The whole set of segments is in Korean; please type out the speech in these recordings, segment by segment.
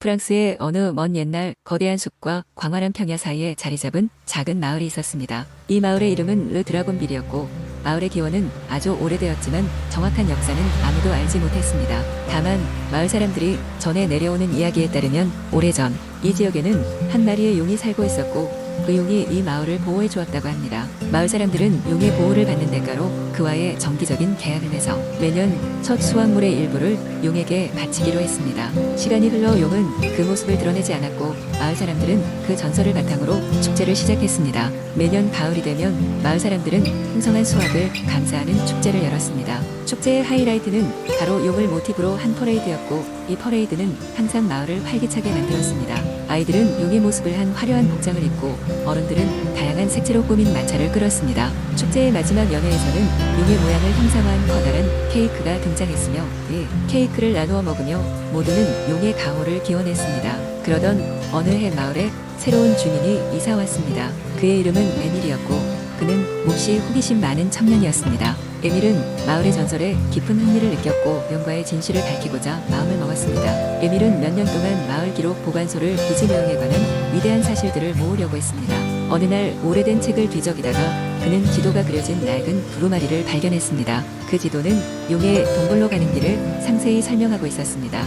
프랑스의 어느 먼 옛날 거대한 숲과 광활한 평야 사이에 자리 잡은 작은 마을이 있었습니다. 이 마을의 이름은 르 드라곤빌이었고 마을의 기원은 아주 오래되었지만 정확한 역사는 아무도 알지 못했습니다. 다만 마을 사람들이 전해 내려오는 이야기에 따르면 오래전 이 지역에는 한 마리의 용이 살고 있었고 그 용이 이 마을을 보호해 주었다고 합니다. 마을 사람들은 용의 보호를 받는 대가로 그와의 정기적인 계약을 맺어 매년 첫 수확물의 일부를 용에게 바치기로 했습니다. 시간이 흘러 용은 그 모습을 드러내지 않았고 마을 사람들은 그 전설을 바탕으로 축제를 시작했습니다. 매년 가을이 되면 마을 사람들은 풍성한 수확을 감사하는 축제를 열었습니다. 축제의 하이라이트는 바로 용을 모티브로 한 퍼레이드였고 이 퍼레이드는 항상 마을을 활기차게 만들었습니다. 아이들은 용의 모습을 한 화려한 복장을 입고 어른들은 다양한 색채로 꾸민 마차를 끌었습니다. 축제의 마지막 연회에서는 용의 모양을 형상화한 커다란 케이크가 등장했으며 이 케이크를 나누어 먹으며 모두는 용의 가호를 기원했습니다. 그러던 어느 해 마을에 새로운 주민이 이사 왔습니다. 그의 이름은 에밀이었고 그는 몹시 호기심 많은 청년이었습니다. 에밀은 마을의 전설에 깊은 흥미를 느꼈고 용과의 진실을 밝히고자 마음을 먹었습니다. 에밀은 몇 년 동안 마을 기록 보관소를 빚은 용에 관한 위대한 사실들을 모으려고 했습니다. 어느 날 오래된 책을 뒤적이다가 그는 지도가 그려진 낡은 두루마리를 발견했습니다. 그 지도는 용의 동굴로 가는 길을 상세히 설명하고 있었습니다.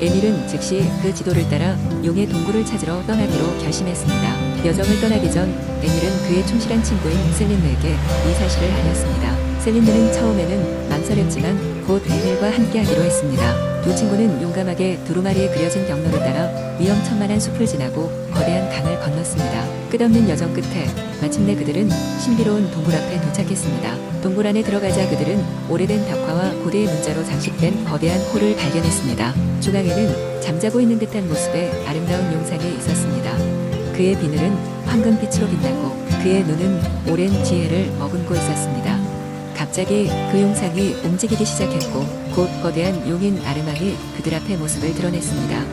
에밀은 즉시 그 지도를 따라 용의 동굴을 찾으러 떠나기로 결심했습니다. 여정을 떠나기 전 에밀은 그의 충실한 친구인 셀린느에게 이 사실을 알렸습니다. 셀린느는 처음에는 망설였지만 곧 에밀과 함께하기로 했습니다. 두 친구는 용감하게 두루마리에 그려진 경로를 따라 위험천만한 숲을 지나고 거대한 강을 건넜습니다. 끝없는 여정 끝에 마침내 그들은 신비로운 동굴 앞에 도착했습니다. 동굴 안에 들어가자 그들은 오래된 벽화와 고대의 문자로 장식된 거대한 홀을 발견했습니다. 중앙에는 잠자고 있는 듯한 모습의 아름다운 용상이 있었습니다. 그의 비늘은 황금빛으로 빛나고 그의 눈은 오랜 지혜를 머금고 있었습니다. 갑자기 그 용상이 움직이기 시작했고 곧 거대한 용인 아르망이 그들 앞에 모습을 드러냈습니다.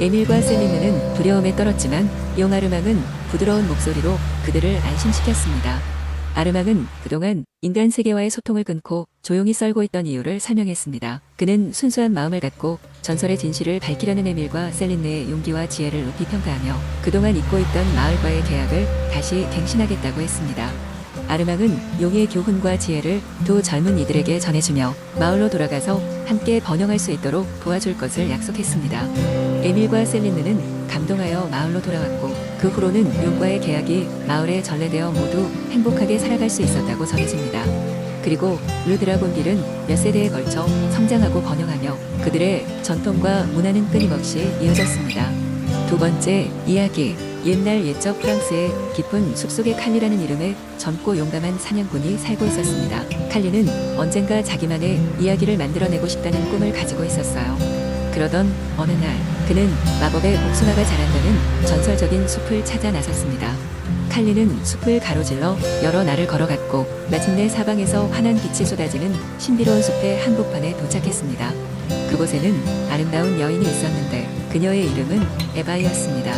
에밀과 셀린느는 두려움에 떨었지만 용 아르망은 부드러운 목소리로 그들을 안심시켰습니다. 아르망은 그동안 인간 세계와의 소통을 끊고 조용히 썰고 있던 이유를 설명했습니다. 그는 순수한 마음을 갖고 전설의 진실을 밝히려는 에밀과 셀린느의 용기와 지혜를 높이 평가하며 그동안 잊고 있던 마을과의 계약을 다시 갱신하겠다고 했습니다. 아르망은 용의 교훈과 지혜를 두 젊은 이들에게 전해주며 마을로 돌아가서 함께 번영할 수 있도록 도와줄 것을 약속했습니다. 에밀과 셀린느는 감동하여 마을로 돌아왔고 그 후로는 용과의 계약이 마을에 전래되어 모두 행복하게 살아갈 수 있었다고 전해집니다. 그리고 르 드라곤빌은 몇 세대에 걸쳐 성장하고 번영하며 그들의 전통과 문화는 끊임없이 이어졌습니다. 두 번째 이야기. 옛날 옛적 프랑스의 깊은 숲속에 칼리라는 이름의 젊고 용감한 사냥꾼이 살고 있었습니다. 칼리는 언젠가 자기만의 이야기를 만들어내고 싶다는 꿈을 가지고 있었어요. 그러던 어느 날 그는 마법의 복숭아가 자란다는 전설적인 숲을 찾아 나섰습니다. 칼리는 숲을 가로질러 여러 날을 걸어갔고 마침내 사방에서 환한 빛이 쏟아지는 신비로운 숲의 한복판에 도착했습니다. 그곳에는 아름다운 여인이 있었는데 그녀의 이름은 에바이였습니다.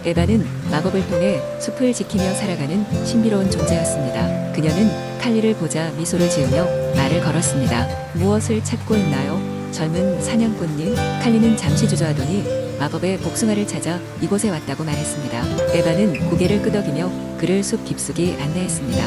에바는 마법을 통해 숲을 지키며 살아가는 신비로운 존재였습니다. 그녀는 칼리를 보자 미소를 지으며 말을 걸었습니다. 무엇을 찾고 있나요? 젊은 사냥꾼님. 칼리는 잠시 주저하더니 마법의 복숭아를 찾아 이곳에 왔다고 말했습니다. 에바는 고개를 끄덕이며 그를 숲 깊숙이 안내했습니다.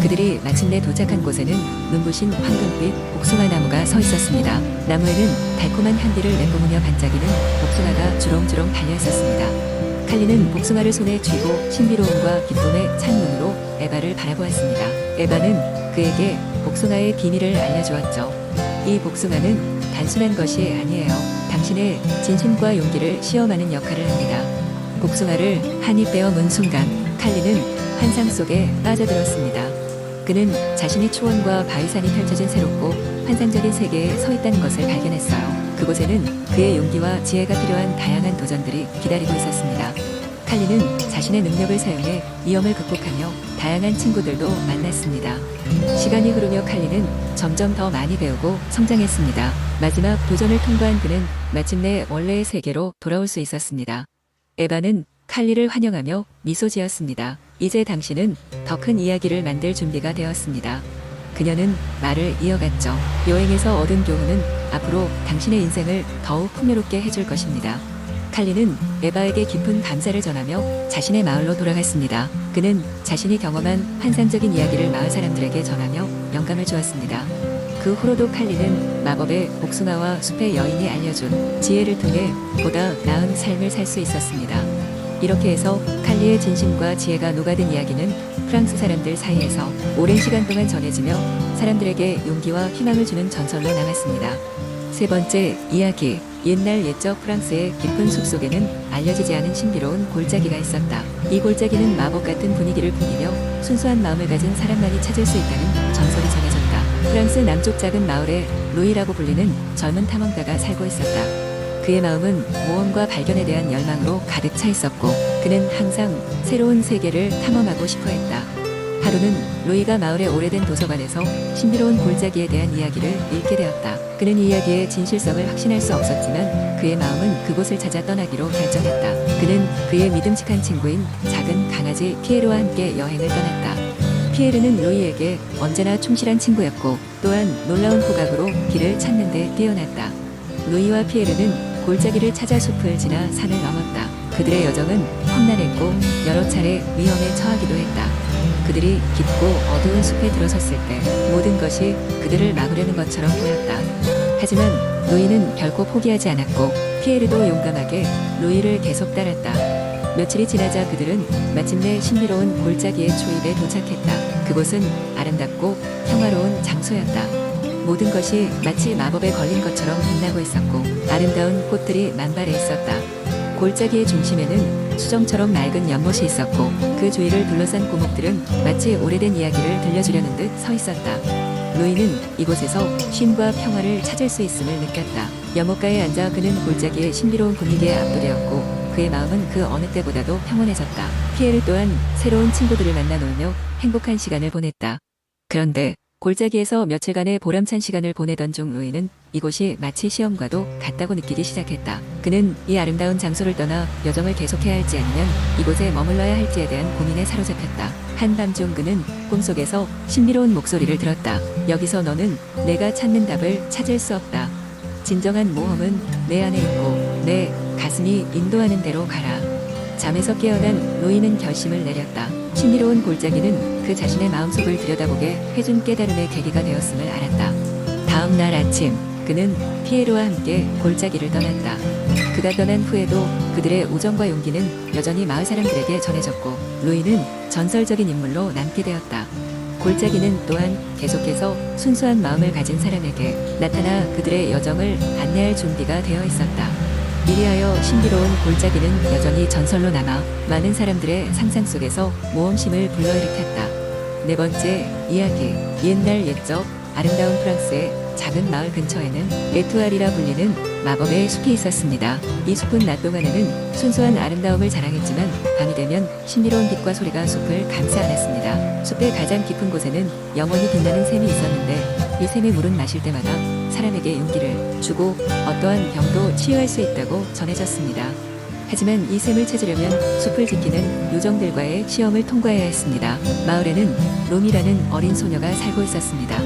그들이 마침내 도착한 곳에는 눈부신 황금빛 복숭아 나무가 서 있었습니다. 나무에는 달콤한 향기를 내뿜으며 반짝이는 복숭아가 주렁주렁 달려 있었습니다. 칼리는 복숭아를 손에 쥐고 신비로움과 기쁨에 찬 눈으로 에바를 바라보았습니다. 에바는 그에게 복숭아의 비밀을 알려주었죠. 이 복숭아는 단순한 것이 아니에요. 당신의 진심과 용기를 시험하는 역할을 합니다. 복숭아를 한 입 베어 문 순간 칼리는 환상 속에 빠져들었습니다. 그는 자신의 초원과 바위산이 펼쳐진 새롭고 환상적인 세계에 서 있다는 것을 발견했어요. 그곳에는 그의 용기와 지혜가 필요한 다양한 도전들이 기다리고 있었습니다. 칼리는 자신의 능력을 사용해 위험을 극복하며 다양한 친구들도 만났습니다. 시간이 흐르며 칼리는 점점 더 많이 배우고 성장했습니다. 마지막 도전을 통과한 그는 마침내 원래의 세계로 돌아올 수 있었습니다. 에바는 칼리를 환영하며 미소 지었습니다. 이제 당신은 더 큰 이야기를 만들 준비가 되었습니다. 그녀는 말을 이어갔죠. 여행에서 얻은 교훈은 앞으로 당신의 인생을 더욱 풍요롭게 해줄 것입니다. 칼리는 에바에게 깊은 감사를 전하며 자신의 마을로 돌아갔습니다. 그는 자신이 경험한 환상적인 이야기를 마을 사람들에게 전하며 영감을 주었습니다. 그 후로도 칼리는 마법의 복숭아와 숲의 여인이 알려준 지혜를 통해 보다 나은 삶을 살 수 있었습니다. 이렇게 해서 칼리의 진심과 지혜가 녹아든 이야기는 프랑스 사람들 사이에서 오랜 시간 동안 전해지며 사람들에게 용기와 희망을 주는 전설로 남았습니다. 세 번째 이야기. 옛날 옛적 프랑스의 깊은 숲속에는 알려지지 않은 신비로운 골짜기가 있었다. 이 골짜기는 마법 같은 분위기를 풍기며 순수한 마음을 가진 사람만이 찾을 수 있다는 전설이 전해졌다. 프랑스 남쪽 작은 마을에 루이라고 불리는 젊은 탐험가가 살고 있었다. 그의 마음은 모험과 발견에 대한 열망으로 가득 차 있었고 그는 항상 새로운 세계를 탐험하고 싶어 했다. 하루는 루이가 마을의 오래된 도서관에서 신비로운 골짜기에 대한 이야기를 읽게 되었다. 그는 이 이야기의 진실성을 확신할 수 없었지만 그의 마음은 그곳을 찾아 떠나기로 결정했다. 그는 그의 믿음직한 친구인 작은 강아지 피에르와 함께 여행을 떠났다. 피에르는 루이에게 언제나 충실한 친구였고 또한 놀라운 후각으로 길을 찾는 데 뛰어났다. 루이와 피에르는 골짜기를 찾아 숲을 지나 산을 넘었다. 그들의 여정은 험난했고 여러 차례 위험에 처하기도 했다. 그들이 깊고 어두운 숲에 들어섰을 때 모든 것이 그들을 막으려는 것처럼 보였다. 하지만 루이는 결코 포기하지 않았고 피에르도 용감하게 루이를 계속 따랐다. 며칠이 지나자 그들은 마침내 신비로운 골짜기의 초입에 도착했다. 그곳은 아름답고 평화로운 장소였다. 모든 것이 마치 마법에 걸린 것처럼 빛나고 있었고 아름다운 꽃들이 만발해 있었다. 골짜기의 중심에는 수정처럼 맑은 연못이 있었고 그 주위를 둘러싼 고목들은 마치 오래된 이야기를 들려주려는 듯 서 있었다. 루이는 이곳에서 쉼과 평화를 찾을 수 있음을 느꼈다. 연못가에 앉아 그는 골짜기의 신비로운 분위기에 압도되었고 그의 마음은 그 어느 때보다도 평온해졌다. 피에르 또한 새로운 친구들을 만나 놀며 행복한 시간을 보냈다. 그런데 골짜기에서 며칠간의 보람찬 시간을 보내던 중 루이는 이곳이 마치 시험과도 같다고 느끼기 시작했다. 그는 이 아름다운 장소를 떠나 여정을 계속해야 할지 아니면 이곳에 머물러야 할지에 대한 고민에 사로잡혔다. 한밤중 그는 꿈속에서 신비로운 목소리를 들었다. 여기서 너는 내가 찾는 답을 찾을 수 없다. 진정한 모험은 내 안에 있고 내 가슴이 인도하는 대로 가라. 잠에서 깨어난 루이는 결심을 내렸다. 신비로운 골짜기는 그 자신의 마음속을 들여다보게 해준 깨달음의 계기가 되었음을 알았다. 다음 날 아침 그는 피에르와 함께 골짜기를 떠났다. 그가 떠난 후에도 그들의 우정과 용기는 여전히 마을 사람들에게 전해졌고 루이는 전설적인 인물로 남게 되었다. 골짜기는 또한 계속해서 순수한 마음을 가진 사람에게 나타나 그들의 여정을 안내할 준비가 되어 있었다. 이리하여 신비로운 골짜기는 여전히 전설로 남아 많은 사람들의 상상 속에서 모험심을 불러일으켰다. 네 번째 이야기. 옛날 옛적 아름다운 프랑스의 작은 마을 근처에는 에투알이라 불리는 마법의 숲이 있었습니다. 이 숲은 낮 동안에는 순수한 아름다움을 자랑했지만 밤이 되면 신비로운 빛과 소리가 숲을 감싸 안았습니다. 숲의 가장 깊은 곳에는 영원히 빛나는 샘이 있었는데 이 샘의 물은 마실 때마다 사람에게 용기를 주고 어떠한 병도 치유할 수 있다고 전해졌습니다. 하지만 이 샘을 찾으려면 숲을 지키는 요정들과의 시험을 통과해야 했습니다. 마을에는 롬이라는 어린 소녀가 살고 있었습니다.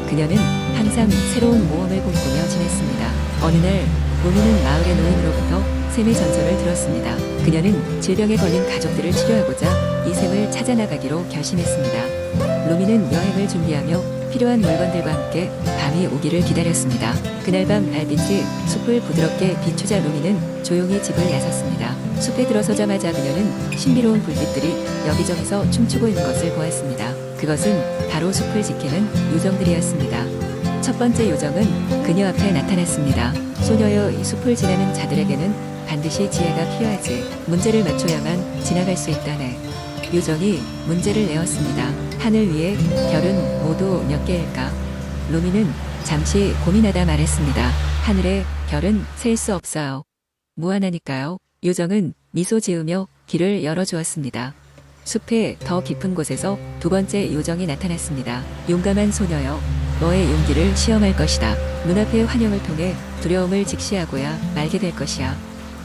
그녀는 항상 새로운 모험을 꿈꾸며 지냈습니다. 어느 날 롬이는 마을의 노인으로부터 샘의 전설을 들었습니다. 그녀는 질병에 걸린 가족들을 치료하고자 이 샘을 찾아 나가기로 결심했습니다. 롬이는 여행을 준비하며 필요한 물건들과 함께 밤이 오기를 기다렸습니다. 그날 밤 달빛이 숲을 부드럽게 비추자 루미는 조용히 집을 나섰습니다. 숲에 들어서자마자 그녀는 신비로운 불빛들이 여기저기서 춤추고 있는 것을 보았습니다. 그것은 바로 숲을 지키는 요정들이었습니다. 첫 번째 요정은 그녀 앞에 나타났습니다. 소녀여, 이 숲을 지나는 자들에게는 반드시 지혜가 필요하지. 문제를 맞춰야만 지나갈 수 있다네. 요정이 문제를 내었습니다. 하늘 위에 별은 모두 몇 개일까? 루미는 잠시 고민하다 말했습니다. 하늘에 별은 셀 수 없어요. 무한하니까요. 요정은 미소 지으며 길을 열어주었습니다. 숲의 더 깊은 곳에서 두 번째 요정이 나타났습니다. 용감한 소녀여, 너의 용기를 시험할 것이다. 눈앞의 환영을 통해 두려움을 직시하고야 말게 될 것이야.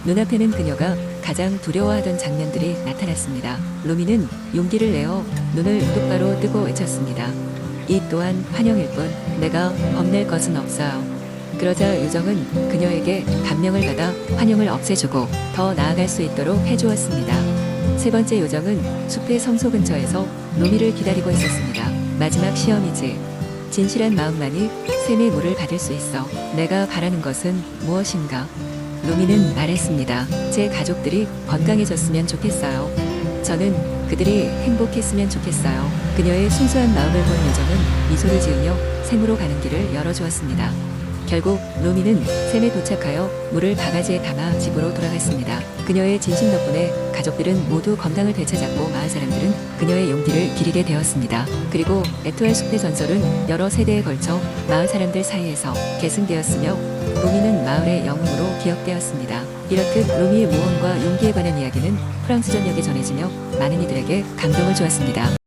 눈앞에는 그녀가 가장 두려워하던 장면들이 나타났습니다. 루미는 용기를 내어 눈을 똑바로 뜨고 외쳤습니다. 이 또한 환영일 뿐 내가 겁낼 것은 없어요. 그러자 요정은 그녀에게 감명을 받아 환영을 없애주고 더 나아갈 수 있도록 해주었습니다. 세 번째 요정은 숲의 성소 근처에서 루미를 기다리고 있었습니다. 마지막 시험이지. 진실한 마음만이 샘의 물을 받을 수 있어. 내가 바라는 것은 무엇인가? 루미는 말했습니다. 제 가족들이 건강해졌으면 좋겠어요. 저는 그들이 행복했으면 좋겠어요. 그녀의 순수한 마음을 본 요정은 미소를 지으며 샘으로 가는 길을 열어주었습니다. 결국 루미는 샘에 도착하여 물을 바가지에 담아 집으로 돌아갔습니다. 그녀의 진심 덕분에 가족들은 모두 건강을 되찾았고 마을 사람들은 그녀의 용기를 기리게 되었습니다. 그리고 에투알 숲의 전설은 여러 세대에 걸쳐 마을 사람들 사이에서 계승되었으며 루미는 마을의 영웅으로 기억되었습니다. 이렇듯 루미의 모험과 용기에 관한 이야기는 프랑스 전역에 전해지며 많은 이들에게 감동을 주었습니다.